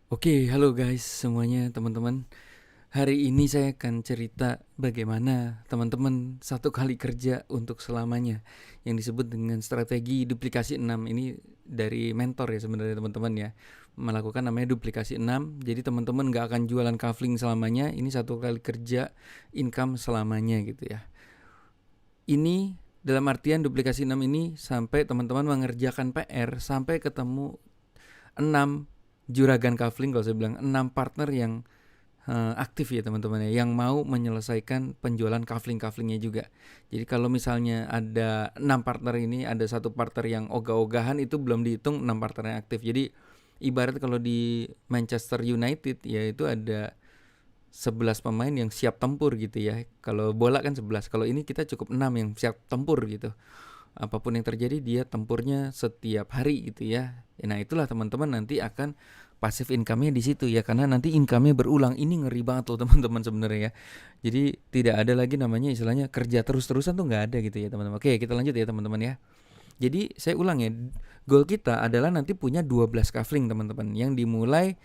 Oke, halo guys semuanya teman-teman. Hari ini saya akan cerita bagaimana teman-teman satu kali kerja untuk selamanya yang disebut dengan strategi duplikasi 6. Ini dari mentor ya sebenarnya teman-teman ya. Melakukan namanya duplikasi 6. Jadi teman-teman gak akan jualan kafling selamanya. Ini satu kali kerja income selamanya gitu ya. Ini dalam artian duplikasi 6 ini sampai teman-teman mengerjakan PR sampai ketemu 6 juragan kafling, kalau saya bilang 6 partner yang aktif ya teman-teman ya, yang mau menyelesaikan penjualan kafling-kaflingnya juga. Jadi kalau misalnya ada 6 partner ini, ada satu partner yang ogah-ogahan, itu belum dihitung 6 partner yang aktif. Jadi ibarat kalau di Manchester United ya itu ada 11 pemain yang siap tempur gitu ya. Kalau bola kan 11, kalau ini kita cukup 6 yang siap tempur gitu. Apapun yang terjadi dia tempurnya setiap hari gitu ya. Nah itulah teman-teman nanti akan passive income-nya di situ ya, karena nanti income-nya berulang. Ini ngeri banget loh teman-teman sebenarnya ya. Jadi tidak ada lagi namanya istilahnya kerja terus-terusan tuh nggak ada gitu ya teman-teman. Oke, kita lanjut ya teman-teman ya. Jadi saya ulang ya, goal kita adalah nanti punya 12 kafling teman-teman, yang dimulai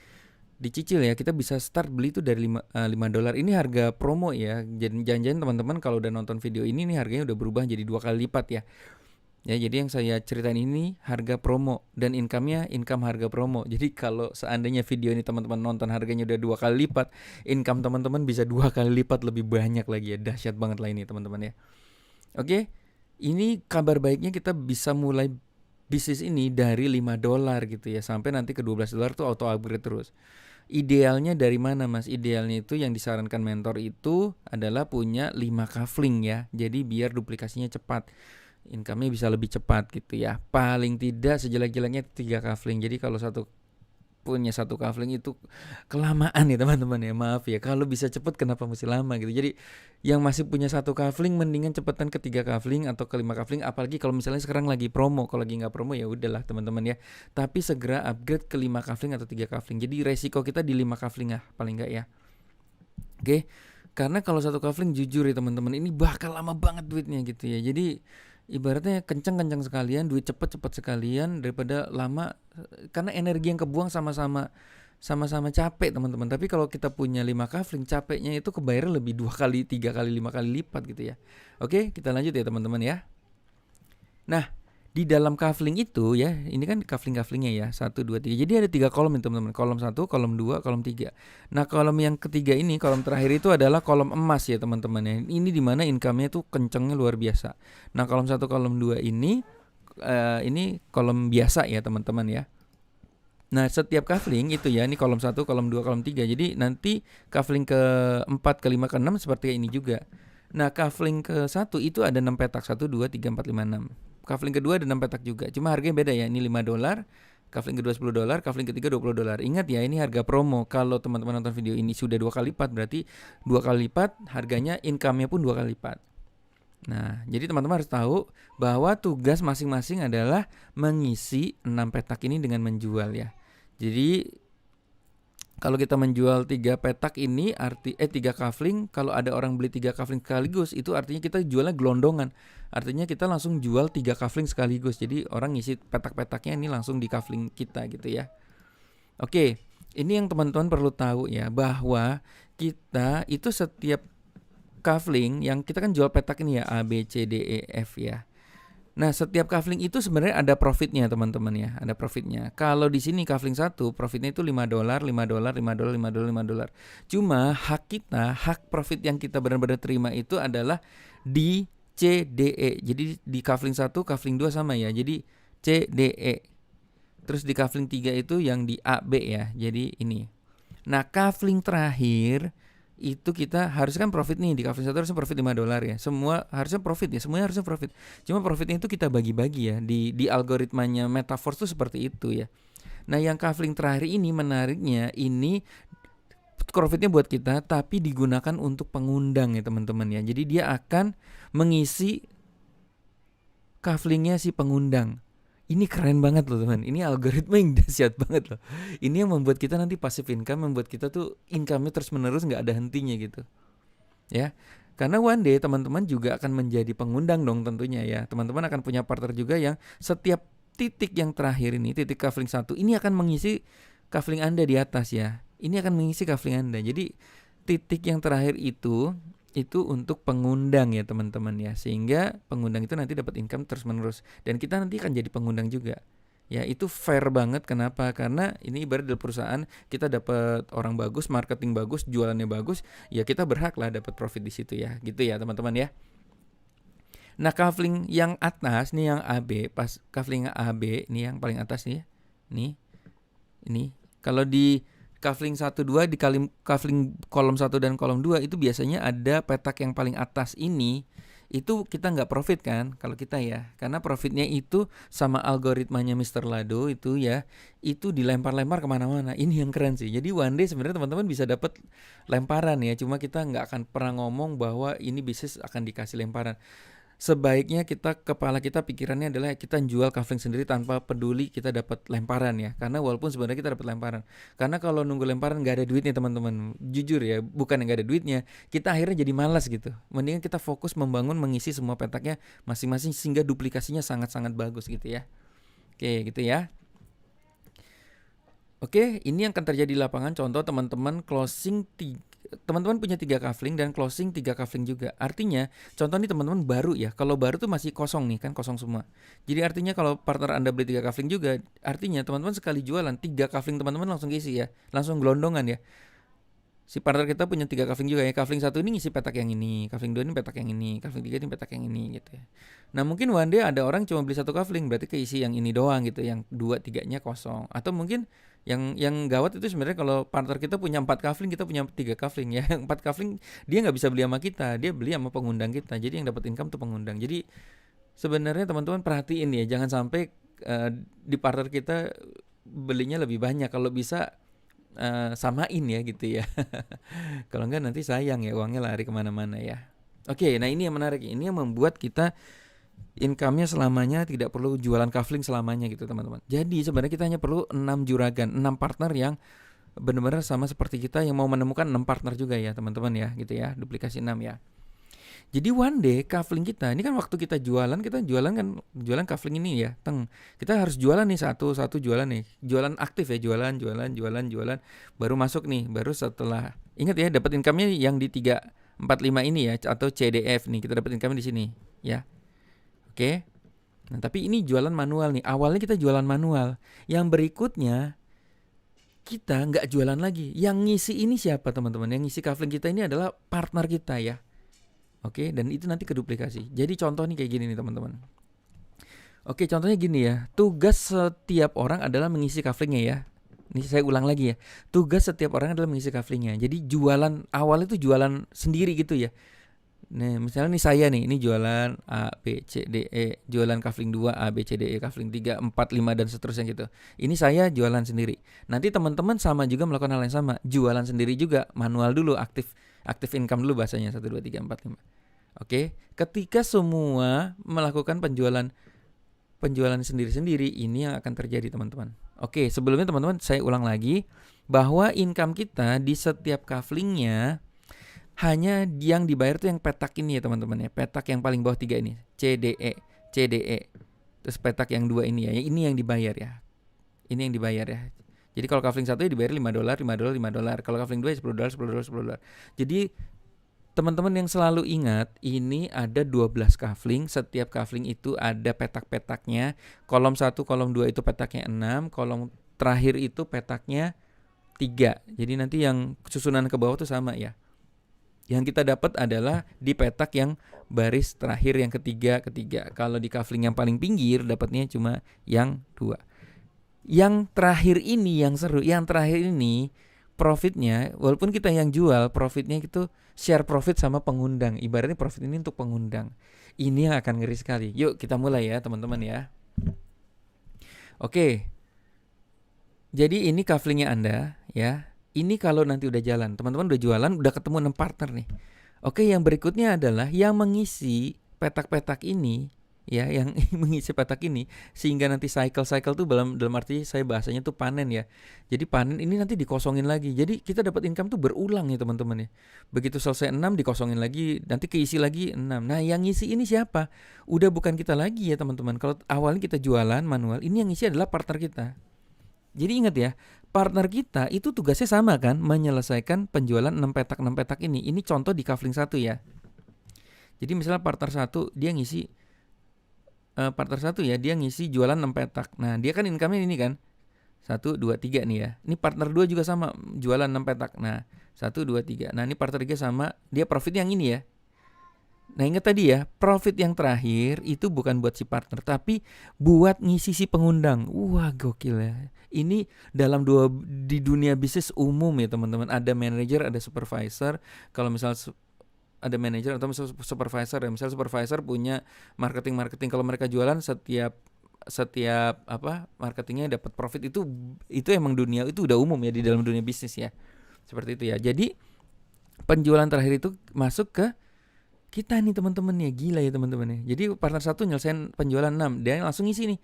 dicicil ya. Kita bisa start beli itu dari 5 dolar. Ini harga promo ya. Jadi jangan-jangan teman-teman kalau udah nonton video ini nih harganya udah berubah jadi 2 kali lipat ya. Ya, jadi yang saya ceritain ini harga promo dan income-nya income harga promo. Jadi kalau seandainya video ini teman-teman nonton harganya udah 2 kali lipat, income teman-teman bisa 2 kali lipat lebih banyak lagi ya. Dahsyat banget lah ini teman-teman ya. Oke, ini kabar baiknya kita bisa mulai bisnis ini dari 5 dolar gitu ya, sampai nanti ke 12 dolar tuh auto upgrade terus. Idealnya dari mana mas? Idealnya itu yang disarankan mentor itu adalah punya 5 kafling ya. Jadi biar duplikasinya cepat, income-nya bisa lebih cepat gitu ya. Paling tidak sejelek-jeleknya 3 kafling. Jadi kalau punya satu kafling itu kelamaan ya teman-teman ya. Maaf ya, kalau bisa cepet kenapa mesti lama gitu. Jadi yang masih punya satu kafling mendingan cepetan ke 3 kafling atau ke 5 kafling. Apalagi kalau misalnya sekarang lagi promo. Kalau lagi nggak promo ya udahlah teman-teman ya. Tapi segera upgrade ke 5 kafling atau 3 kafling. Jadi resiko kita di 5 kafling lah paling nggak ya. Oke, karena kalau satu kafling jujur ya teman-teman, ini bakal lama banget duitnya gitu ya. Jadi ibaratnya kencang-kencang sekalian, duit cepet-cepet sekalian daripada lama, karena energi yang kebuang sama-sama capek teman-teman. Tapi kalau kita punya 5 kafling, capeknya itu kebayar lebih 2 kali, 3 kali, 5 kali lipat gitu ya. Oke, kita lanjut ya teman-teman ya. Nah, di dalam kafling itu ya, ini kan kafling-kaflingnya ya, 1, 2, 3. Jadi ada 3 kolom nih teman-teman. Kolom 1, kolom 2, kolom 3. Nah, kolom yang ketiga ini, kolom terakhir itu adalah kolom emas ya teman-teman ya. Ini dimana income-nya tuh kencengnya luar biasa. Nah, kolom 1, kolom 2 ini kolom biasa ya teman-teman ya. Nah, setiap kafling itu ya, ini kolom 1, kolom 2, kolom 3. Jadi nanti kafling ke-4, ke-5, ke-6 seperti ini juga. Nah, kafling ke-1 itu ada 6 petak, 1, 2, 3, 4, 5, 6. Kafling kedua ada 6 petak juga. Cuma harganya beda ya. Ini 5 dolar, kafling kedua 10 dolar, kafling ketiga 20 dolar. Ingat ya, ini harga promo. Kalau teman-teman nonton video ini sudah 2 kali lipat, berarti 2 kali lipat harganya, income-nya pun 2 kali lipat. Nah, jadi teman-teman harus tahu bahwa tugas masing-masing adalah mengisi 6 petak ini dengan menjual ya. Jadi kalau kita menjual 3 petak ini 3 kafling, kalau ada orang beli 3 kafling sekaligus, itu artinya kita jualnya gelondongan. Artinya kita langsung jual 3 kafling sekaligus. Jadi orang ngisi petak-petaknya ini langsung di kafling kita gitu ya. Oke, ini yang teman-teman perlu tahu ya, bahwa kita itu setiap kafling yang kita kan jual petak ini ya, A, B, C, D, E, F ya. Nah, setiap kafling itu sebenarnya ada profitnya teman-teman ya, ada profitnya. Kalau di sini kafling 1 profitnya itu 5 dolar, 5 dolar, 5 dolar, 5 dolar, 5 dolar. Cuma hak kita, hak profit yang kita benar-benar terima itu adalah di C, D, E. Jadi di kafling 1, kafling 2 sama ya. Jadi C, D, E. Terus di kafling 3 itu yang di A, B ya. Jadi ini. Nah, kafling terakhir itu kita harusnya kan profit nih, di kafling 1 harusnya profit 5 dolar ya. Semua harusnya profit ya, semuanya harusnya profit. Cuma profitnya itu kita bagi-bagi ya. Di algoritmanya Metaforce tuh seperti itu ya. Nah, yang kafling terakhir ini menariknya, ini profitnya buat kita tapi digunakan untuk pengundang ya teman-teman ya. Jadi dia akan mengisi kaflingnya si pengundang. Ini keren banget loh teman. Ini algoritma yang dahsyat banget loh. Ini yang membuat kita nanti passive income, membuat kita tuh income-nya terus menerus gak ada hentinya gitu. Ya, karena one day teman-teman juga akan menjadi pengundang dong tentunya ya. Teman-teman akan punya partner juga yang setiap titik yang terakhir ini, titik kafling 1 ini akan mengisi kafling Anda di atas ya. Ini akan mengisi kafling Anda. Jadi titik yang terakhir itu untuk pengundang ya teman-teman ya. Sehingga pengundang itu nanti dapat income terus-menerus. Dan kita nanti akan jadi pengundang juga. Ya itu fair banget. Kenapa? Karena ini ibarat dari perusahaan, kita dapat orang bagus, marketing bagus, jualannya bagus, ya kita berhak lah dapat profit di situ ya. Gitu ya teman-teman ya. Nah kafling yang atas nih yang AB, pas kafling AB nih yang paling atas nih ya. Nih. Ini kalau di kafling 1 2 di kafling kolom 1 dan kolom 2 itu biasanya ada petak yang paling atas ini. Itu kita nggak profit kan kalau kita ya, karena profitnya itu sama algoritmanya Mr. Lado itu ya, itu dilempar-lempar kemana-mana. Ini yang keren sih. Jadi one day sebenarnya teman-teman bisa dapat lemparan ya, cuma kita nggak akan pernah ngomong bahwa ini bisnis akan dikasih lemparan. Sebaiknya kepala kita pikirannya adalah kita jual kafling sendiri tanpa peduli kita dapat lemparan ya, karena walaupun sebenarnya kita dapat lemparan, karena kalau nunggu lemparan nggak ada duitnya teman-teman, jujur ya, bukan nggak ada duitnya, kita akhirnya jadi malas gitu. Mendingan kita fokus membangun, mengisi semua petaknya masing-masing sehingga duplikasinya sangat-sangat bagus gitu ya. Oke gitu ya. Oke, ini yang akan terjadi di lapangan. Contoh teman-teman closing teman-teman punya 3 kafling dan closing 3 kafling juga. Artinya, contoh nih teman-teman baru ya. Kalau baru tuh masih kosong nih, kan kosong semua. Jadi artinya kalau partner Anda beli 3 kafling juga, artinya teman-teman sekali jualan 3 kafling teman-teman langsung isi ya. Langsung gelondongan ya. Si partner kita punya 3 kafling juga ya. Kafling 1 ini ngisi petak yang ini, kafling 2 ini petak yang ini, kafling 3 ini petak yang ini gitu ya. Nah mungkin one day ada orang cuma beli 1 kafling, berarti keisi yang ini doang gitu, yang 2-3-nya kosong. Atau mungkin yang gawat itu sebenarnya kalau partner kita punya 4 kafling, kita punya 3 kafling ya. Yang 4 kafling dia nggak bisa beli sama kita, dia beli sama pengundang kita. Jadi yang dapat income tuh pengundang. Jadi sebenarnya teman-teman perhatiin ya, jangan sampai di partner kita belinya lebih banyak. Kalau bisa samain ya gitu ya. Kalau enggak nanti sayang ya, uangnya lari kemana-mana ya. Oke, nah ini yang menarik. Ini yang membuat kita income-nya selamanya tidak perlu jualan kafling selamanya gitu teman-teman. Jadi sebenarnya kita hanya perlu 6 juragan, 6 partner yang benar-benar sama seperti kita, yang mau menemukan 6 partner juga ya teman-teman ya gitu ya, duplikasi 6 ya. Jadi one day kafling kita, ini kan waktu kita jualan kan jualan kafling ini ya. Kita harus jualan nih satu jualan nih. Jualan aktif ya, jualan baru masuk nih, baru setelah ingat ya dapat income-nya yang di 3 4 5 ini ya, atau CDF nih. Kita dapat income di sini ya. Oke. Nah, tapi ini jualan manual nih. Awalnya kita jualan manual. Yang berikutnya kita nggak jualan lagi. Yang ngisi ini siapa teman-teman? Yang ngisi kafling kita ini adalah partner kita ya. Oke, dan itu nanti keduplikasi. Jadi contoh nih kayak gini nih teman-teman. Oke, contohnya gini ya. Tugas setiap orang adalah mengisi kaflingnya ya. Ini saya ulang lagi ya. Tugas setiap orang adalah mengisi kaflingnya. Jadi jualan awal itu jualan sendiri gitu ya. Nah, misalnya nih saya nih, ini jualan A, B, C, D, E, jualan kafling 2, A, B, C, D, E, kafling 3, 4, 5 dan seterusnya gitu. Ini saya jualan sendiri. Nanti teman-teman sama juga melakukan hal yang sama, jualan sendiri juga, manual dulu, aktif income dulu bahasanya 1 2 3 4 5. Oke, ketika semua melakukan penjualan sendiri-sendiri, ini yang akan terjadi teman-teman. Oke, sebelumnya teman-teman saya ulang lagi bahwa income kita di setiap kaflingnya hanya yang dibayar tuh yang petak ini ya teman-teman ya. Petak yang paling bawah 3 ini, CDE. Terus petak yang 2 ini ya, ini yang dibayar ya. Ini yang dibayar ya. Jadi kalau kafling 1 dibayar $5. Kalau kafling 2 $10. Jadi teman-teman yang selalu ingat, ini ada 12 kafling, setiap kafling itu ada petak-petaknya. Kolom 1, kolom 2 itu petaknya 6, kolom terakhir itu petaknya 3. Jadi nanti yang susunan ke bawah itu sama ya. Yang kita dapat adalah di petak yang baris terakhir yang ketiga. Kalau di kafling yang paling pinggir dapatnya cuma yang 2. Yang terakhir ini yang seru, yang terakhir ini profitnya, walaupun kita yang jual, profitnya itu share profit sama pengundang. Ibaratnya profit ini untuk pengundang. Ini yang akan ngeri sekali. Yuk kita mulai ya teman-teman ya. Oke. Jadi ini kaflingnya Anda ya. Ini kalau nanti udah jalan, teman-teman udah jualan, udah ketemu 6 partner nih. Oke, yang berikutnya adalah yang mengisi petak-petak ini ya, yang mengisi petak ini sehingga nanti cycle tuh dalam arti saya bahasanya tuh panen ya. Jadi panen ini nanti dikosongin lagi. Jadi kita dapat income tuh berulang ya teman-teman ya. Begitu selesai 6 dikosongin lagi, nanti keisi lagi 6. Nah, yang ngisi ini siapa? Udah bukan kita lagi ya teman-teman. Kalau awalnya kita jualan manual, ini yang ngisi adalah partner kita. Jadi ingat ya, partner kita itu tugasnya sama kan, menyelesaikan penjualan 6 petak ini. Ini contoh di kafling 1 ya. Jadi misalnya partner 1 dia ngisi dia ngisi jualan 6 petak. Nah, dia kan income-nya ini kan 1, 2, 3 nih ya. Ini partner 2 juga sama, jualan 6 petak. Nah, 1, 2, 3. Nah, ini partner 3 sama, dia profit yang ini ya. Nah, ingat tadi ya, profit yang terakhir itu bukan buat si partner, tapi buat ngisi si pengundang. Wah, gokil ya. Ini di dunia bisnis umum ya teman-teman. Ada manager, ada supervisor. Kalau misal ada manager atau misal supervisor ya. Misal supervisor punya marketing. Kalau mereka jualan setiap marketingnya dapat profit, itu emang dunia itu udah umum ya di dalam dunia bisnis ya. Seperti itu ya. Jadi penjualan terakhir itu masuk ke kita nih teman-teman ya, gila ya teman-teman ya. Jadi partner 1 nyelesain penjualan 6, dia langsung ngisi nih.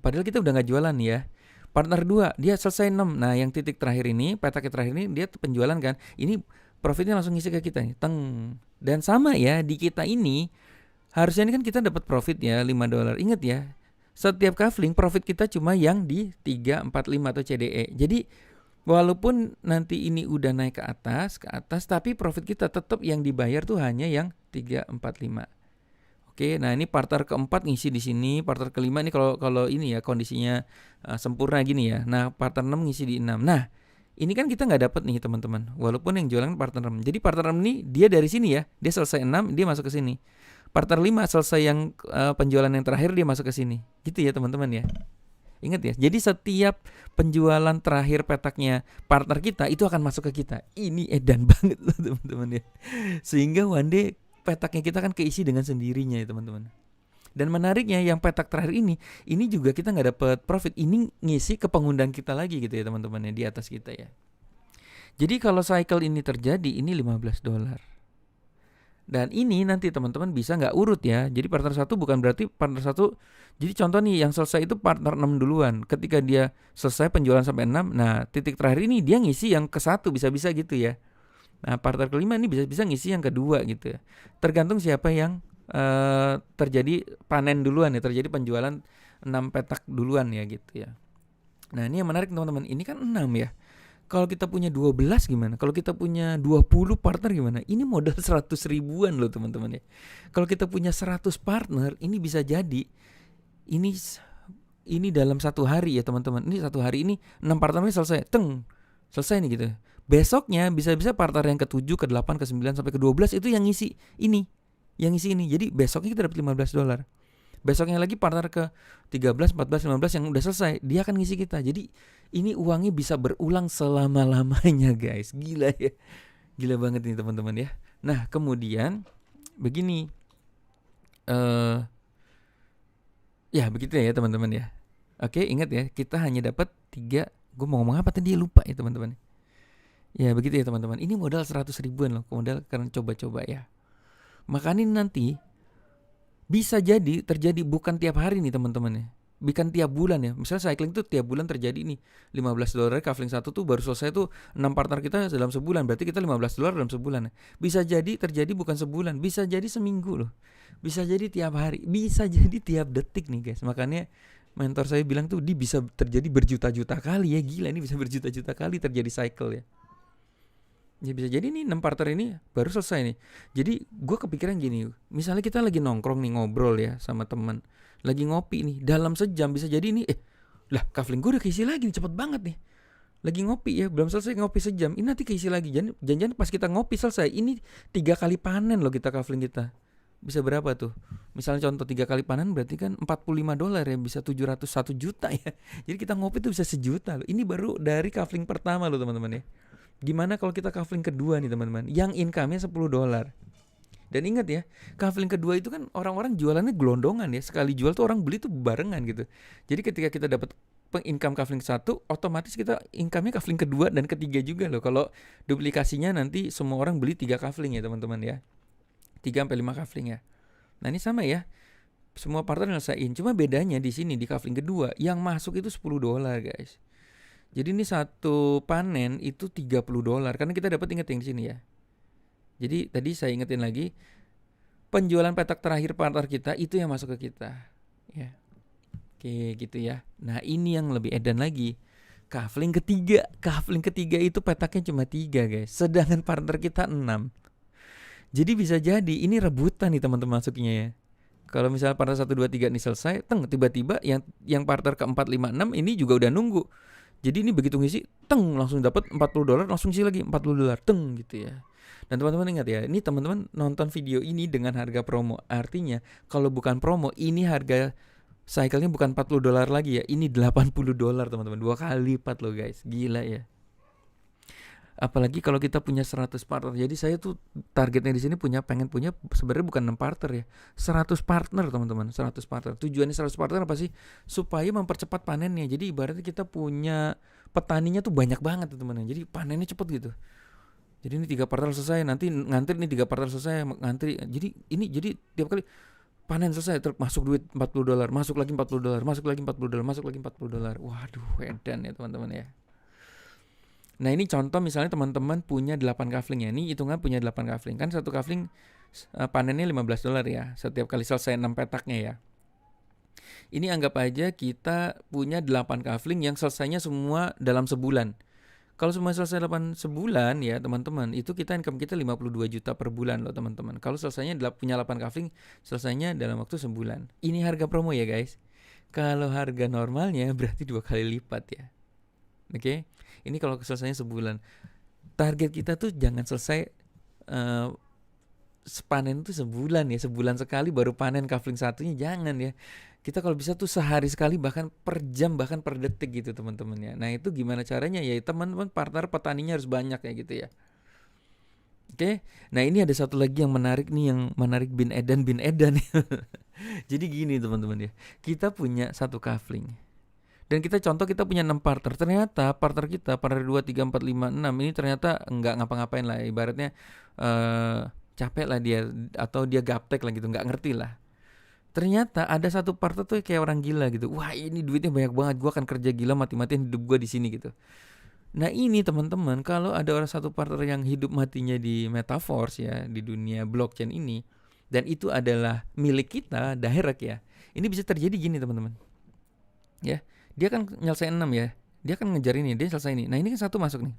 Padahal kita udah nggak jualan ya. Partner 2 dia selesai 6. Nah, yang titik terakhir ini, petak terakhir ini dia penjualan kan. Ini profitnya langsung ngisi ke kita nih. Dan sama ya, di kita ini harusnya ini kan kita dapat profit ya $5. Ingat ya, setiap kafling profit kita cuma yang di 3, 4, 5 atau CDE. Jadi walaupun nanti ini udah naik ke atas, tapi profit kita tetap yang dibayar tuh hanya yang 3, 4, 5. Oke, nah ini partner keempat ngisi di sini, partner kelima ini kalau ini ya kondisinya sempurna gini ya. Nah, partner 6 ngisi di 6. Nah, ini kan kita nggak dapat nih teman-teman. Walaupun yang jualan partner 6. Jadi partner 6 ini dia dari sini ya, dia selesai 6, dia masuk ke sini. Partner 5 selesai yang penjualan yang terakhir, dia masuk ke sini. Gitu ya teman-teman ya. Ingat ya, jadi setiap penjualan terakhir petaknya partner kita itu akan masuk ke kita. Ini edan banget loh teman-teman ya. Sehingga one day petaknya kita kan keisi dengan sendirinya ya teman-teman. Dan menariknya yang petak terakhir ini juga kita nggak dapat profit. Ini ngisi ke pengundang kita lagi gitu ya teman-teman ya, di atas kita ya. Jadi kalau cycle ini terjadi, ini $15. Dan ini nanti teman-teman bisa nggak urut ya. Jadi partner 1 bukan berarti partner 1. Jadi contoh nih yang selesai itu partner 6 duluan. Ketika dia selesai penjualan sampai 6, nah titik terakhir ini dia ngisi yang ke 1, bisa-bisa gitu ya. Nah partner kelima ini bisa-bisa ngisi yang kedua gitu ya. Tergantung siapa yang terjadi panen duluan ya, terjadi penjualan 6 petak duluan ya gitu ya. Nah ini yang menarik teman-teman, ini kan 6 ya. Kalau kita punya 12 gimana? Kalau kita punya 20 partner gimana? Ini modal 100 ribuan loh teman-teman ya. Kalau kita punya 100 partner, ini bisa jadi ini dalam satu hari ya teman-teman. Ini satu hari ini 6 partner ini selesai. Selesai nih gitu. Besoknya bisa-bisa partner yang ke-7, ke-8, ke-9 sampai ke-12 itu yang ngisi ini. Jadi besoknya kita dapat $15. Besoknya lagi partner ke 13, 14, 15 yang udah selesai, dia akan ngisi kita. Jadi ini uangnya bisa berulang selama-lamanya guys. Gila ya. Gila banget nih teman-teman ya. Nah kemudian begini. Ya begitu ya teman-teman ya. Oke, ingat ya, kita hanya dapat 3. Gue mau ngomong apa tadi, lupa ya teman-teman. Ya begitu ya teman-teman. Ini modal 100 ribuan loh. Modal karena coba-coba ya. Makanya nanti bisa jadi terjadi bukan tiap hari nih teman-teman ya. Bukan tiap bulan ya. Misalnya cycling tuh tiap bulan terjadi nih. $15 kafling 1 tuh baru selesai tuh 6 partner kita dalam sebulan. Berarti kita $15 dalam sebulan. Bisa jadi terjadi bukan sebulan, bisa jadi seminggu loh. Bisa jadi tiap hari, bisa jadi tiap detik nih guys. Makanya mentor saya bilang tuh dia bisa terjadi berjuta-juta kali ya. Gila, ini bisa berjuta-juta kali terjadi cycle ya. Ya bisa jadi nih 6 partner ini baru selesai nih. Jadi gue kepikiran gini, misalnya kita lagi nongkrong nih, ngobrol ya sama teman, lagi ngopi nih, dalam sejam bisa jadi nih lah kafling gue udah keisi lagi nih, cepet banget nih. Lagi ngopi ya, belum selesai ngopi sejam, ini nanti keisi lagi. Jangan pas kita ngopi selesai, ini 3 kali panen loh kita kafling kita. Bisa berapa tuh? Misalnya contoh 3 kali panen berarti kan $45 ya, bisa 701 juta ya. Jadi kita ngopi tuh bisa 1 juta loh. Ini baru dari kafling pertama loh teman-teman ya. Gimana kalau kita kafling kedua nih teman-teman, yang income-nya $10. Dan ingat ya, kafling kedua itu kan orang-orang jualannya gelondongan ya. Sekali jual tuh orang beli tuh barengan gitu. Jadi ketika kita dapat income kafling 1, otomatis kita income-nya kafling kedua dan ketiga juga loh. Kalau duplikasinya nanti semua orang beli 3 kafling ya teman-teman ya. 3-5 kafling ya. Nah ini sama ya, semua partner nyelesain. Cuma bedanya di sini di kafling kedua yang masuk itu $10 guys. Jadi ini satu panen itu $30 karena kita dapat, inget yang di sini ya. Jadi tadi saya ingetin lagi, penjualan petak terakhir partner kita itu yang masuk ke kita. Ya. Oke gitu ya. Nah ini yang lebih edan lagi. Kafling ketiga itu petaknya cuma 3 guys, sedangkan partner kita 6. Jadi bisa jadi ini rebutan nih teman-teman masuknya ya. Kalau misalnya partner 1, 2, 3 ini selesai, tiba-tiba yang partner ke-4, 5, 6 ini juga udah nunggu. Jadi ini begitu ngisi, langsung dapat $40, langsung isi lagi $40, gitu ya. Dan teman-teman ingat ya, ini teman-teman nonton video ini dengan harga promo. Artinya kalau bukan promo, ini harga cycle-nya bukan $40 lagi ya, ini $80 teman-teman. 2 kali lipat loh guys, gila ya. Apalagi kalau kita punya 100 partner. Jadi saya tuh targetnya di sini pengen punya sebenarnya bukan 6 partner ya, 100 partner teman-teman, 100 partner. Tujuannya 100 partner apa sih? Supaya mempercepat panennya. Jadi ibaratnya kita punya petaninya tuh banyak banget teman-teman. Jadi panennya cepet gitu. Jadi ini 3 partner selesai, nanti ngantri nih 3 partner selesai, ngantri. Jadi tiap kali panen selesai masuk duit $40, masuk lagi $40, masuk lagi $40, masuk lagi $40. Waduh, edan ya teman-teman ya. Nah ini contoh misalnya teman-teman punya 8 kafling ya. Ini hitungan punya 8 kafling. Kan satu kafling panennya $15 ya. Setiap kali selesai 6 petaknya ya. Ini anggap aja kita punya 8 kafling yang selesainya semua dalam sebulan. Kalau semua selesai 8 sebulan ya teman-teman, itu kita income kita 52 juta per bulan loh teman-teman. Kalau selesainya punya 8 kafling, selesainya dalam waktu sebulan. Ini harga promo ya guys. Kalau harga normalnya berarti 2 kali lipat ya. Oke. Ini kalau selesainya sebulan. Target kita tuh jangan selesai panen tuh sebulan ya. Sebulan sekali baru panen kafling satunya, jangan ya. Kita kalau bisa tuh sehari sekali, bahkan per jam, bahkan per detik gitu teman-teman ya. Nah itu gimana caranya ya, teman-teman partner petaninya harus banyak ya gitu ya. Oke. Nah ini ada satu lagi yang menarik nih, yang menarik bin edan Jadi gini teman-teman ya, kita punya satu kafling dan kita punya 6 partner. Ternyata partner kita, partner 2, 3, 4, 5, 6 ini ternyata enggak ngapa-ngapain lah. Ibaratnya capek lah dia, atau dia gaptek lah gitu, enggak ngerti lah. Ternyata ada satu partner tuh kayak orang gila gitu. Wah ini duitnya banyak banget, gue akan kerja gila mati-matian hidup gue di sini gitu. Nah ini teman-teman, kalau ada orang satu partner yang hidup matinya di metaverse ya, di dunia blockchain ini, dan itu adalah milik kita, direct ya. Ini bisa terjadi gini teman-teman. Ya. Dia kan nyelesain 6 ya. Dia kan ngejar ini, dia selesai ini. Nah, ini kan satu masuk nih.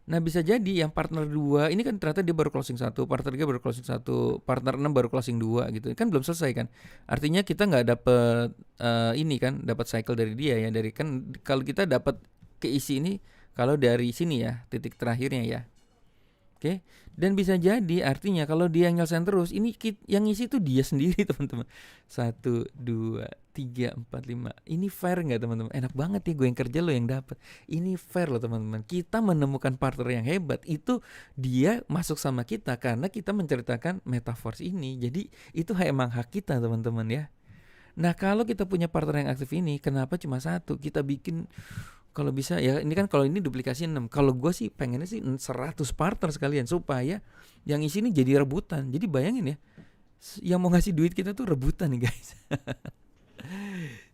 Nah, bisa jadi yang partner 2 ini kan ternyata dia baru closing 1, partner 3 baru closing 1, partner 6 baru closing 2 gitu. Kan belum selesai kan. Artinya kita enggak dapat ini kan, dapat cycle dari dia ya. Dari kan kalau kita dapat keisi ini kalau dari sini ya, titik terakhirnya ya. Oke. Dan bisa jadi artinya kalau dia nyelesain terus, ini yang ngisi tuh dia sendiri teman-teman. 1, 2, 3, 4, 5. Ini fair gak teman-teman? Enak banget ya, gue yang kerja lo yang dapat. Ini fair loh teman-teman. Kita menemukan partner yang hebat, itu dia masuk sama kita karena kita menceritakan metaverse ini. Jadi itu emang hak kita teman-teman ya. Nah kalau kita punya partner yang aktif ini, kenapa cuma 1? Kita bikin kalau bisa ya, ini kan kalau ini duplikasi 6. Kalau gue sih pengennya sih 100 partner sekalian, supaya yang isi ini jadi rebutan. Jadi bayangin ya, yang mau ngasih duit kita tuh rebutan nih guys.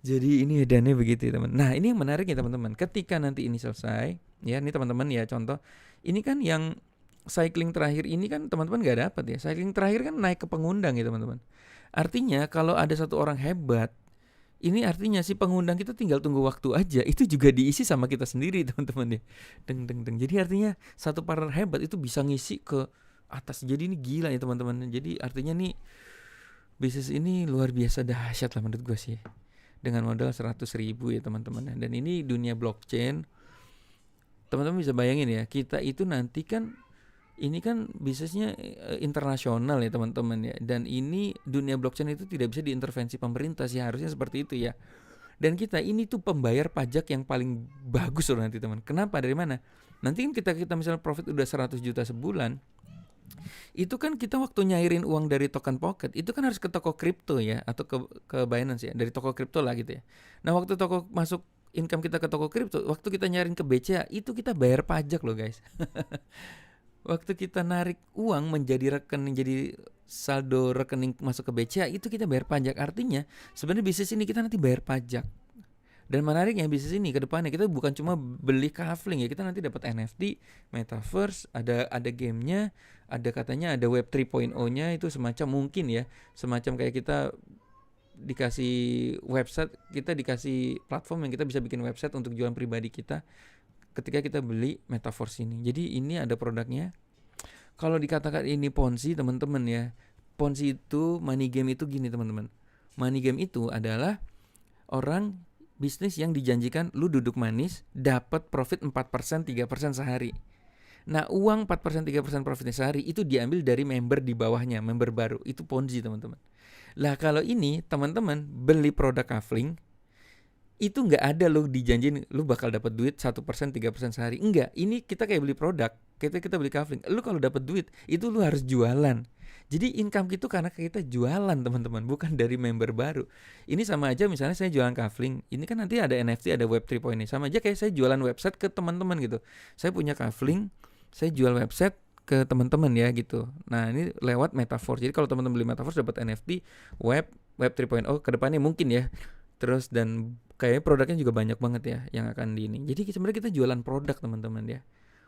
Jadi ini edannya begitu ya teman. Nah ini yang menarik ya teman-teman. Ketika nanti ini selesai, ya ini teman-teman ya contoh. Ini kan yang cycling terakhir ini kan teman-teman gak dapat ya. Cycling terakhir kan naik ke pengundang ya teman-teman. Artinya kalau ada satu orang hebat, ini artinya si pengundang kita tinggal tunggu waktu aja, itu juga diisi sama kita sendiri teman-teman ya. Jadi artinya satu partner hebat itu bisa ngisi ke atas. Jadi ini gila ya teman-teman. Jadi artinya nih bisnis ini luar biasa dahsyat lah menurut gue sih. Dengan modal 100.000 ya teman-teman. Dan ini dunia blockchain. Teman-teman bisa bayangin ya, kita itu nanti kan ini kan bisnisnya internasional ya teman-teman ya. Dan ini dunia blockchain itu tidak bisa diintervensi pemerintah sih, harusnya seperti itu ya. Dan kita ini tuh pembayar pajak yang paling bagus loh nanti teman. Kenapa? Dari mana? Nanti kan kita misalnya profit udah 100 juta sebulan, itu kan kita waktu nyairin uang dari token pocket itu kan harus ke toko kripto ya, atau ke Binance ya, dari toko kripto lah gitu ya. Nah waktu toko masuk income kita ke toko kripto, waktu kita nyairin ke BCA itu kita bayar pajak loh guys. Waktu kita narik uang menjadi rekening, jadi saldo rekening masuk ke BCA, itu kita bayar pajak. Artinya sebenarnya bisnis ini kita nanti bayar pajak. Dan menariknya bisnis ini ke depannya kita bukan cuma beli kafling ya, kita nanti dapat NFT, metaverse, ada gamenya, ada katanya ada web 3.0-nya, itu semacam mungkin ya, semacam kayak kita dikasih website, kita dikasih platform yang kita bisa bikin website untuk jualan pribadi kita ketika kita beli Metaforce ini. Jadi ini ada produknya. Kalau dikatakan ini Ponzi, teman-teman ya, Ponzi itu, money game itu gini teman-teman. Money game itu adalah orang bisnis yang dijanjikan lu duduk manis dapat profit 4%, 3% sehari. Nah, uang 4%, 3% profitnya sehari itu diambil dari member di bawahnya, member baru. Itu Ponzi, teman-teman. Lah kalau ini teman-teman beli produk Kafling, itu nggak ada lo dijanjin lu bakal dapat duit 1%, 3% sehari. Enggak, ini kita kayak beli produk. Kita beli Kafling. Lu kalau dapat duit itu lu harus jualan. Jadi income itu karena kita jualan, teman-teman, bukan dari member baru. Ini sama aja misalnya saya jualan Kafling. Ini kan nanti ada NFT, ada Web 3.0 ini. Sama aja kayak saya jualan website ke teman-teman gitu. Saya punya Kafling, saya jual website ke teman-teman ya gitu. Nah, ini lewat Metaforce. Jadi kalau teman-teman beli Metaforce dapat NFT, Web 3.0 ke depannya mungkin ya. Terus dan kayaknya produknya juga banyak banget ya yang akan di ini. Jadi sebenarnya kita jualan produk, teman-teman ya.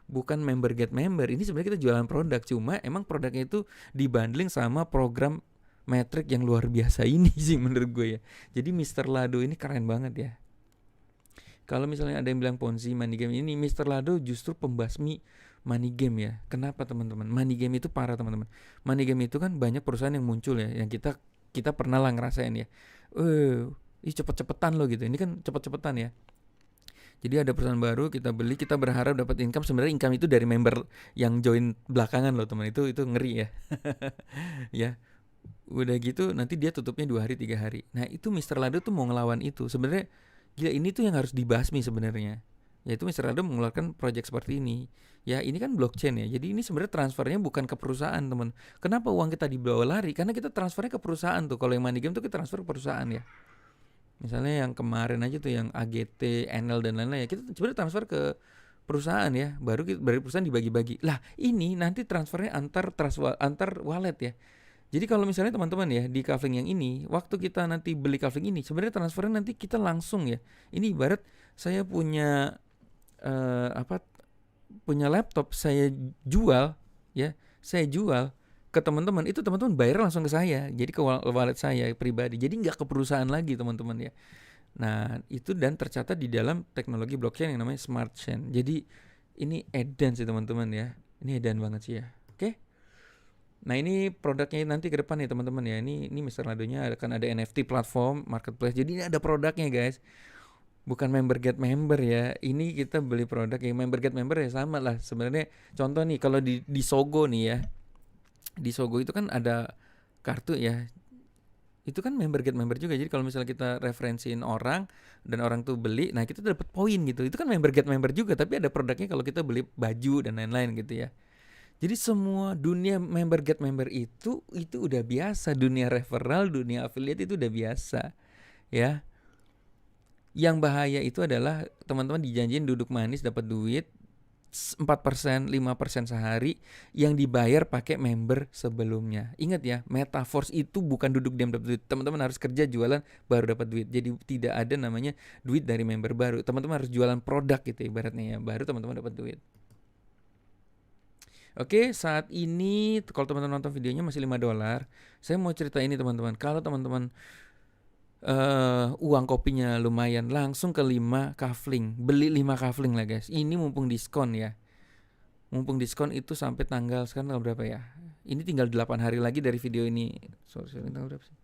Bukan member get member. Ini sebenarnya kita jualan produk, cuma emang produknya itu dibundling sama program metrik yang luar biasa ini sih menurut gue ya. Jadi Mr. Lado ini keren banget ya. Kalau misalnya ada yang bilang Ponzi money game, ini Mr. Lado justru pembasmi money game ya. Kenapa teman-teman? Money game itu parah, teman-teman. Money game itu kan banyak perusahaan yang muncul ya, yang kita pernah lah ngerasain ya. Ih cepet-cepetan loh gitu. Ini kan cepet-cepetan ya. Jadi ada perusahaan baru, kita beli, kita berharap dapat income. Sebenarnya income itu dari member yang join belakangan loh, teman. Itu ngeri ya. Ya. Udah gitu nanti dia tutupnya 2 hari 3 hari. Nah, itu Mr. Lado tuh mau ngelawan itu. Sebenarnya gila, ini tuh yang harus dibasmi sebenarnya. Yaitu Mr. Lado mengeluarkan project seperti ini. Ya, ini kan blockchain ya. Jadi ini sebenarnya transfernya bukan ke perusahaan, teman. Kenapa uang kita dibawa lari? Karena kita transfernya ke perusahaan tuh. Kalau yang money game tuh kita transfer ke perusahaan ya. Misalnya yang kemarin aja tuh yang AGT, NL dan lain-lain ya, kita sebenarnya transfer ke perusahaan ya, baru perusahaan dibagi-bagi. Lah ini nanti transfernya antar wallet ya. Jadi kalau misalnya teman-teman ya di Kafling yang ini, waktu kita nanti beli Kafling ini, sebenarnya transfernya nanti kita langsung ya. Ini ibarat saya punya punya laptop, saya jual ya, saya jual ke teman-teman, itu teman-teman bayar langsung ke saya, jadi ke wallet saya pribadi, jadi nggak ke perusahaan lagi, teman-teman ya. Nah itu dan tercatat di dalam teknologi blockchain yang namanya smart chain. Jadi ini edan sih teman-teman ya, ini edan banget sih ya. Oke. Nah ini produknya nanti ke depan ya teman-teman ya. Ini Mr. Ladonya akan ada NFT platform marketplace. Jadi ini ada produknya guys. Bukan member get member ya. Ini kita beli produk yang member get member ya sama lah. Sebenarnya contoh nih kalau di Sogo nih ya. Di Sogo itu kan ada kartu ya. Itu kan member get member juga. Jadi kalau misalnya kita referensiin orang dan orang tuh beli, nah kita dapat poin gitu. Itu kan member get member juga, tapi ada produknya kalau kita beli baju dan lain-lain gitu ya. Jadi semua dunia member get member itu udah biasa. Dunia referral, dunia affiliate itu udah biasa ya. Yang bahaya itu adalah teman-teman dijanjiin duduk manis dapat duit 4%, 5% sehari yang dibayar pakai member sebelumnya. Ingat ya, Metaforce itu bukan duduk diam dapat duit. Teman-teman harus kerja jualan baru dapat duit. Jadi tidak ada namanya duit dari member baru. Teman-teman harus jualan produk gitu ibaratnya ya, baru teman-teman dapat duit. Oke, saat ini kalau teman-teman nonton videonya masih $5. Saya mau cerita ini teman-teman. Kalau teman-teman uang kopinya lumayan, langsung ke 5 Kafling. Beli 5 Kafling lah guys. Ini mumpung diskon ya. Mumpung diskon itu sampai tanggal sekarang tanggal berapa ya? Ini tinggal 8 hari lagi dari video ini. Sorry, tanggal berapa sih?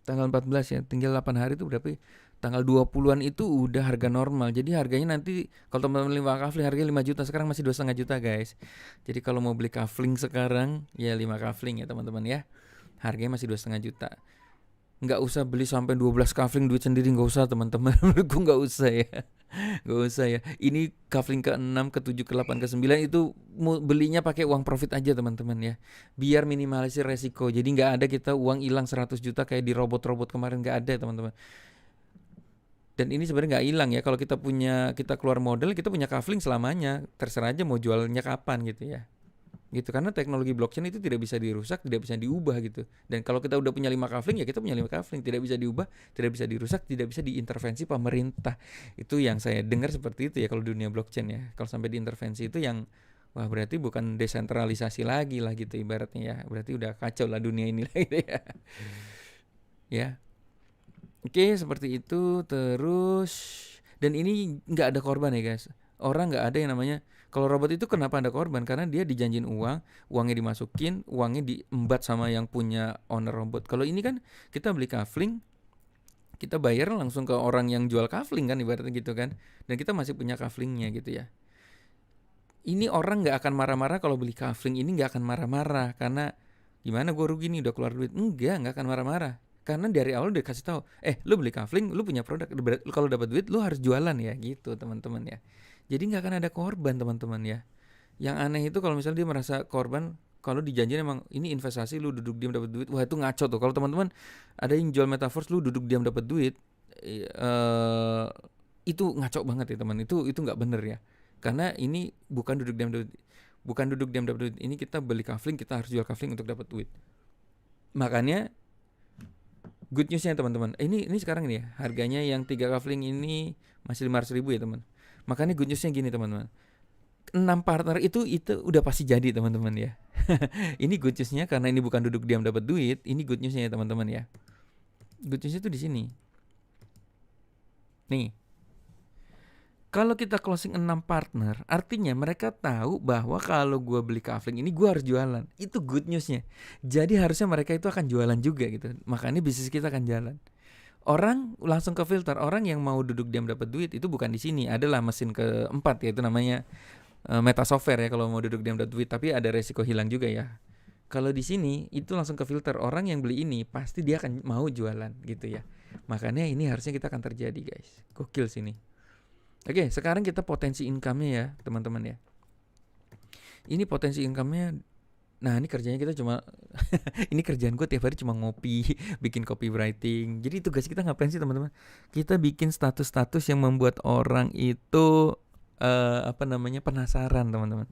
Tanggal 14 ya, tinggal 8 hari itu berapa? Tanggal 20-an itu udah harga normal. Jadi harganya nanti kalau teman-teman 5 Kafling harganya 5 juta, sekarang masih 2,5 juta guys. Jadi kalau mau beli Kafling sekarang ya 5 Kafling ya teman-teman ya. Harganya masih 2,5 juta. Nggak usah beli sampai 12 Kafling duit sendiri, nggak usah teman-teman. Menurutku nggak usah ya. Nggak usah ya. Ini Kafling ke-6, ke-7, ke-8, ke-9 itu belinya pakai uang profit aja teman-teman ya. Biar minimalisir resiko. Jadi nggak ada kita uang hilang 100 juta kayak di robot-robot kemarin, nggak ada teman-teman. Dan ini sebenarnya nggak hilang ya, kalau kita keluar modal, kita punya Kafling selamanya, terserah aja mau jualnya kapan gitu ya. Gitu, karena teknologi blockchain itu tidak bisa dirusak, tidak bisa diubah gitu. Dan kalau kita udah punya 5 Kafling ya kita punya 5 Kafling, tidak bisa diubah, tidak bisa dirusak, tidak bisa diintervensi pemerintah. Itu yang saya dengar seperti itu ya kalau dunia blockchain ya. Kalau sampai diintervensi itu yang Wah, berarti bukan desentralisasi lagi lah gitu ibaratnya ya. Berarti udah kacau lah dunia ini lah gitu ya. Ya. Oke, seperti itu. Terus dan ini nggak ada korban ya guys. Orang nggak ada yang namanya kalau robot itu kenapa ada korban? Karena dia dijanjin uang, uangnya dimasukin, uangnya diembat sama yang punya owner robot. Kalau ini kan kita beli kafling, kita bayar langsung ke orang yang jual kafling kan ibaratnya gitu kan. Dan kita masih punya kaflingnya gitu ya. Ini orang nggak akan marah-marah kalau beli kafling ini nggak akan marah-marah karena gimana gue rugi nih udah keluar duit. Nggak akan marah-marah. Karena dari awal udah kasih tahu, lu beli kafling, lu punya produk, kalau dapat duit lu harus jualan ya gitu teman-teman ya. Jadi nggak akan ada korban teman-teman ya. Yang aneh itu kalau misalnya dia merasa korban, kalau dijanjiin emang ini investasi lu duduk diam dapat duit, wah itu ngaco tuh. Kalau teman-teman ada yang jual metaverse lu duduk diam dapat duit, itu ngaco banget ya teman. Itu nggak bener ya. Karena ini bukan duduk diam dapat duit, bukan duduk diam dapat duit. Ini kita beli kafling, kita harus jual kafling untuk dapat duit. Makanya good newsnya teman-teman, ini sekarang ini ya harganya yang 3 kafling ini masih 500.000 ya teman. Makanya good newsnya gini teman-teman, 6 partner itu udah pasti jadi teman-teman ya. Ini good newsnya karena ini bukan duduk diam dapat duit. Ini good newsnya ya teman-teman ya. Good newsnya itu di sini. Nih, kalau kita closing 6 partner, artinya mereka tahu bahwa kalau gue beli kafling ini gue harus jualan. Itu good newsnya. Jadi harusnya mereka itu akan jualan juga gitu. Makanya bisnis kita akan jalan. Orang langsung ke filter. Orang yang mau duduk diam dapat duit itu bukan di sini. Adalah mesin keempat yaitu namanya meta software ya kalau mau duduk diam dapat duit. Tapi ada resiko hilang juga ya. Kalau di sini itu langsung ke filter. Orang yang beli ini pasti dia akan mau jualan gitu ya. Makanya ini harusnya kita akan terjadi guys. Gokil sini. Oke, sekarang kita potensi income-nya ya, teman-teman ya. Ini potensi income-nya. Nah, ini kerjanya kita cuma ini kerjaan gue tiap hari cuma ngopi, bikin copywriting. Jadi tugas kita ngapain sih, teman-teman? Kita bikin status-status yang membuat orang itu penasaran, teman-teman.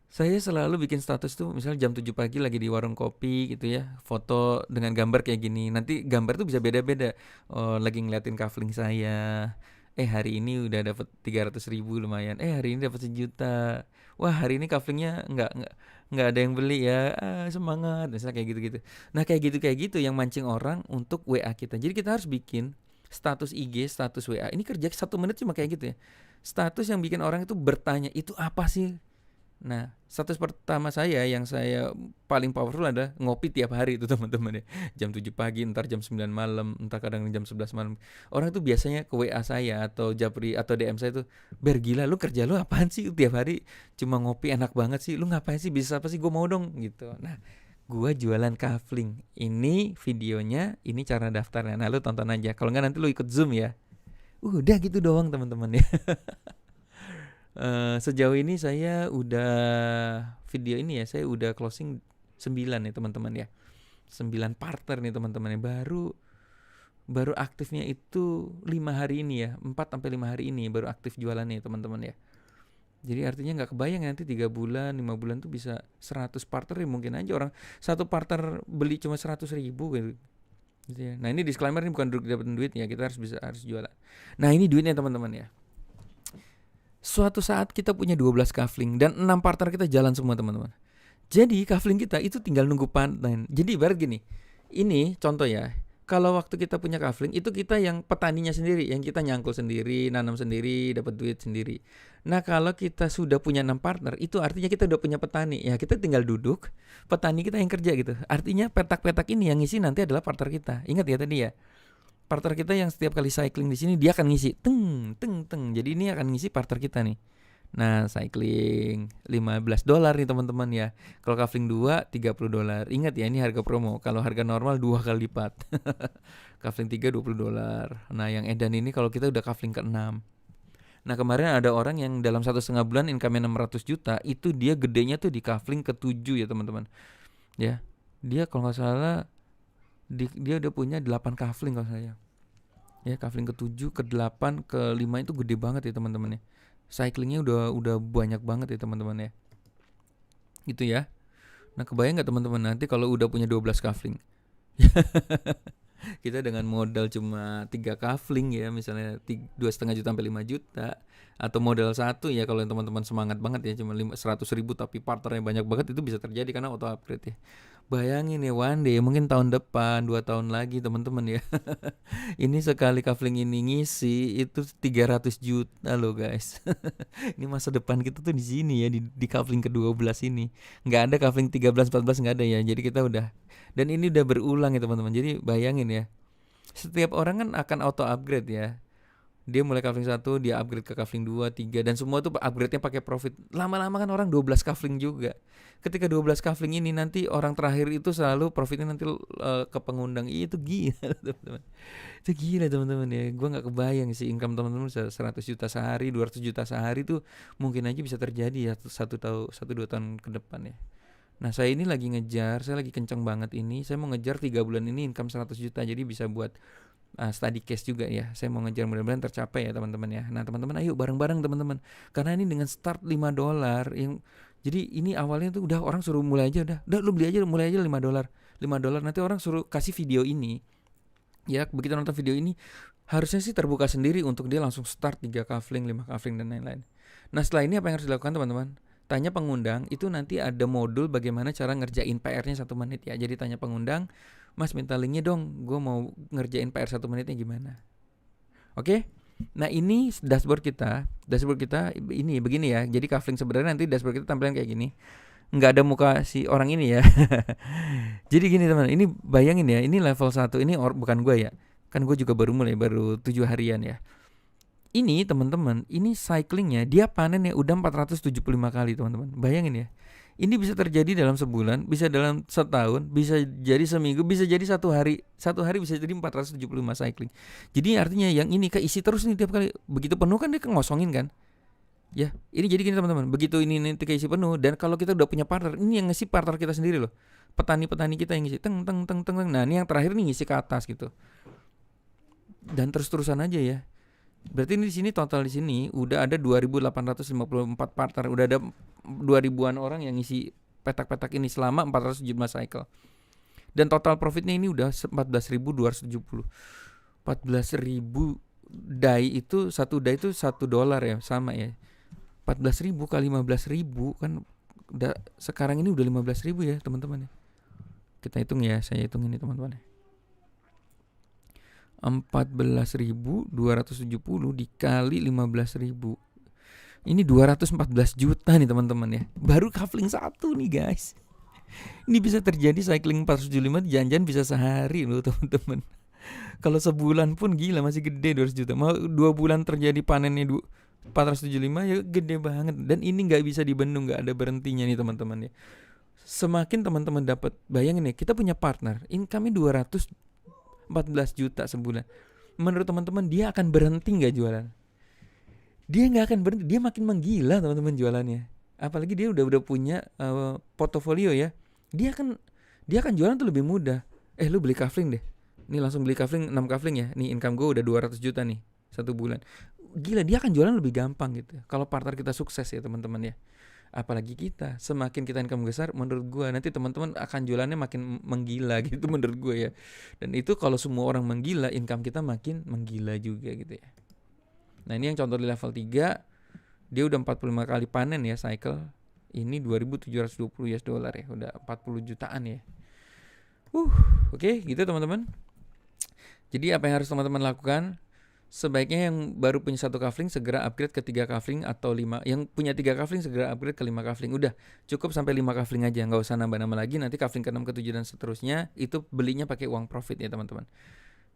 Saya selalu bikin status tuh misalnya jam 7 pagi lagi di warung kopi gitu ya. Foto dengan gambar kayak gini. Nanti gambar tuh bisa beda-beda. Oh, lagi ngeliatin kafling saya. Hari ini udah dapat 300.000 lumayan. Hari ini dapat 1 juta. Wah, hari ini kaflingnya nggak ada yang beli ya. Semangat. Misalnya kayak gitu-gitu. Nah, kayak gitu yang mancing orang untuk WA kita. Jadi kita harus bikin status IG, status WA. Ini kerja 1 menit cuma kayak gitu ya. Status yang bikin orang itu bertanya, itu apa sih? Nah, status pertama saya yang saya paling powerful adalah ngopi tiap hari itu teman-teman ya. Jam 7 pagi, entar jam 9 malam, entar kadang jam 11 malam. Orang itu biasanya ke WA saya atau Japri atau DM saya tuh, "Ber, gila lu kerja lu apaan sih tiap hari cuma ngopi enak banget sih. Lu ngapain sih, bisa apa sih, gue mau dong." gitu. Nah, gua jualan kafling. Ini videonya, ini cara daftarnya. Nah, lu tonton aja. Kalau enggak nanti lu ikut Zoom ya. Udah gitu doang teman-teman ya. Sejauh ini saya udah video ini ya, saya udah closing 9 nih teman-teman ya. 9 partner nih teman-teman ya. Baru aktifnya itu 5 hari ini ya. 4 sampai 5 hari ini baru aktif jualannya teman-teman ya. Jadi artinya nggak kebayang nanti 3 bulan, 5 bulan tuh bisa 100 partner ya, mungkin aja orang satu partner beli cuma 100.000 gitu ya. Nah, ini disclaimer, ini bukan dapat duit ya, kita harus jualan. Nah, ini duitnya teman-teman ya. Suatu saat kita punya 12 kafling dan 6 partner kita jalan semua teman-teman. Jadi kafling kita itu tinggal nunggu panen. Jadi ibarat gini, ini contoh ya. Kalau waktu kita punya kafling itu kita yang petaninya sendiri, yang kita nyangkul sendiri, nanam sendiri, dapat duit sendiri. Nah, kalau kita sudah punya 6 partner, itu artinya kita udah punya petani. Ya, kita tinggal duduk, petani kita yang kerja gitu. Artinya petak-petak ini yang ngisi nanti adalah partner kita. Ingat ya tadi ya. Partner kita yang setiap kali cycling di sini dia akan ngisi teng. Jadi ini akan ngisi partner kita nih. Nah, cycling $15 nih teman-teman ya. Kalau kafling 2 $30. Ingat ya, ini harga promo. Kalau harga normal 2 kali lipat. Kafling 3 $20. Nah, yang edan ini kalau kita udah kafling ke-6. Nah, kemarin ada orang yang dalam 1,5 bulan income-nya 600 juta, itu dia gedenya tuh di kafling ke-7 ya teman-teman. Ya. Dia kalau enggak salah dia udah punya 8 kafling kalau saya. Ya, kafling ke-7, ke-8, ke-5 itu gede banget ya teman-teman ya. Cyclingnya udah banyak banget ya teman-teman ya. Gitu ya. Nah, kebayang enggak teman-teman nanti kalau udah punya 12 kafling? Kita dengan modal cuma 3 kafling ya, misalnya 2,5 juta sampai 5 juta, atau modal satu ya kalau yang teman-teman semangat banget ya, cuma 100.000 tapi partnernya banyak banget, itu bisa terjadi karena auto upgrade ya. Bayangin ya, one day mungkin tahun depan, 2 tahun lagi teman-teman ya. Ini sekali kafling ini ngisi itu 300 juta loh guys. Ini masa depan kita tuh di sini ya, di kafling ke-12 ini. Nggak ada kafling 13 14 nggak ada ya. Jadi kita udah, dan ini udah berulang ya teman-teman. Jadi bayangin ya, setiap orang kan akan auto upgrade ya. Dia mulai kafling 1, dia upgrade ke kafling 2, 3, dan semua tuh upgrade-nya pakai profit. Lama-lama kan orang 12 kafling juga. Ketika 12 kafling ini nanti orang terakhir itu selalu profitnya nanti ke pengundang. Itu gila teman-teman. Itu gila teman-teman ya. Gue nggak kebayang sih income teman-teman 100 juta sehari, 200 juta sehari tuh mungkin aja bisa terjadi ya 1-2 tahun ke depan ya. Nah saya ini lagi ngejar, saya lagi kenceng banget ini. Saya mau ngejar 3 bulan ini income 100 juta. Jadi bisa buat study case juga ya. Saya mau ngejar, mudah-mudahan tercapai ya teman-teman ya. Nah teman-teman ayo bareng-bareng teman-teman. Karena ini dengan start $5 yang, jadi ini awalnya tuh udah orang suruh mulai aja, udah lu beli aja, mulai aja $5. $5 nanti orang suruh kasih video ini. Ya begitu nonton video ini harusnya sih terbuka sendiri untuk dia langsung start 3 kafling, 5 kafling dan lain-lain. Nah setelah ini apa yang harus dilakukan teman-teman? Tanya pengundang, itu nanti ada modul bagaimana cara ngerjain PR-nya 1 menit ya. Jadi tanya pengundang, Mas minta linknya dong, gue mau ngerjain PR 1 menitnya gimana. Oke? Nah ini dashboard kita ini begini ya. Jadi kafling sebenarnya nanti dashboard kita tampilan kayak gini. Nggak ada muka si orang ini ya. Jadi gini teman, ini bayangin ya, ini level 1, ini bukan gue ya. Kan gue juga baru 7 harian ya. Ini teman-teman, ini cyclingnya dia panennya udah 475 kali teman-teman. Bayangin ya. Ini bisa terjadi dalam sebulan, bisa dalam setahun, bisa jadi seminggu, bisa jadi 1 hari. 1 hari bisa jadi 475 cycling. Jadi artinya yang ini keisi terus nih tiap kali. Begitu penuh kan dia ngosongin kan. Ya, ini jadi gini teman-teman. Begitu ini nanti keisi penuh, dan kalau kita udah punya partner, ini yang ngisi partner kita sendiri loh. Petani-petani kita yang ngisi teng. Nah, ini yang terakhir nih ngisi ke atas gitu. Dan terus-terusan aja ya. Berarti ini di sini total di sini udah ada 2.854 partner, udah ada 2.000-an orang yang ngisi petak-petak ini selama 417 cycle. Dan total profitnya ini udah 14.270. 14.000 DAI itu, satu DAI itu $1 ya, sama ya. 14.000 kali 15.000 kan sekarang ini udah 15.000 ya teman-teman ya. Kita hitung ya, saya hitung ini teman-teman ya. 14.270 dikali 15.000. Ini 214 juta nih teman-teman ya. Baru kafling 1 nih guys. Ini bisa terjadi cycling 475, jangan-jangan bisa sehari loh teman-teman. Kalau sebulan pun gila masih gede 200 juta. Mau 2 bulan terjadi panennya 475 ya gede banget. Dan ini gak bisa dibendung, gak ada berhentinya nih teman-teman ya. Semakin teman-teman dapat, bayangin ya, kita punya partner, income-nya 214 juta sebulan. Menurut teman-teman dia akan berhenti gak jualan? Dia gak akan berhenti, dia makin menggila teman-teman jualannya. Apalagi dia udah punya portofolio ya. Dia akan jualan tuh lebih mudah. Lu beli kafling deh. Nih langsung beli kafling 6 kafling ya. Nih income gue udah 200 juta nih 1 bulan. Gila, dia akan jualan lebih gampang gitu. Kalau partner kita sukses ya teman-teman ya. Apalagi kita, semakin kita income besar, menurut gue nanti teman-teman akan jualannya makin menggila gitu menurut gue ya. Dan itu kalau semua orang menggila, income kita makin menggila juga gitu ya. Nah ini yang contoh di level 3, dia udah 45 kali panen ya cycle. Ini 2.720 US dollar ya, udah 40 jutaan ya. Oke, gitu teman-teman. Jadi apa yang harus teman-teman lakukan? Sebaiknya yang baru punya 1 kafling segera upgrade ke 3 kafling atau 5. Yang punya 3 kafling segera upgrade ke 5 kafling. Udah cukup sampai 5 kafling aja, nggak usah nambah-nambah lagi. Nanti kafling ke 6, ke 7 dan seterusnya itu belinya pakai uang profit ya teman-teman.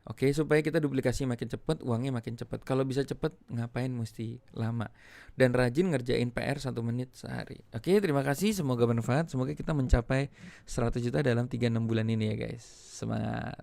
Oke, supaya kita duplikasi makin cepat, uangnya makin cepat. Kalau bisa cepat, ngapain mesti lama? Dan rajin ngerjain PR 1 menit sehari. Oke, terima kasih, semoga bermanfaat. Semoga kita mencapai 100 juta dalam 3-6 bulan ini ya guys. Semangat.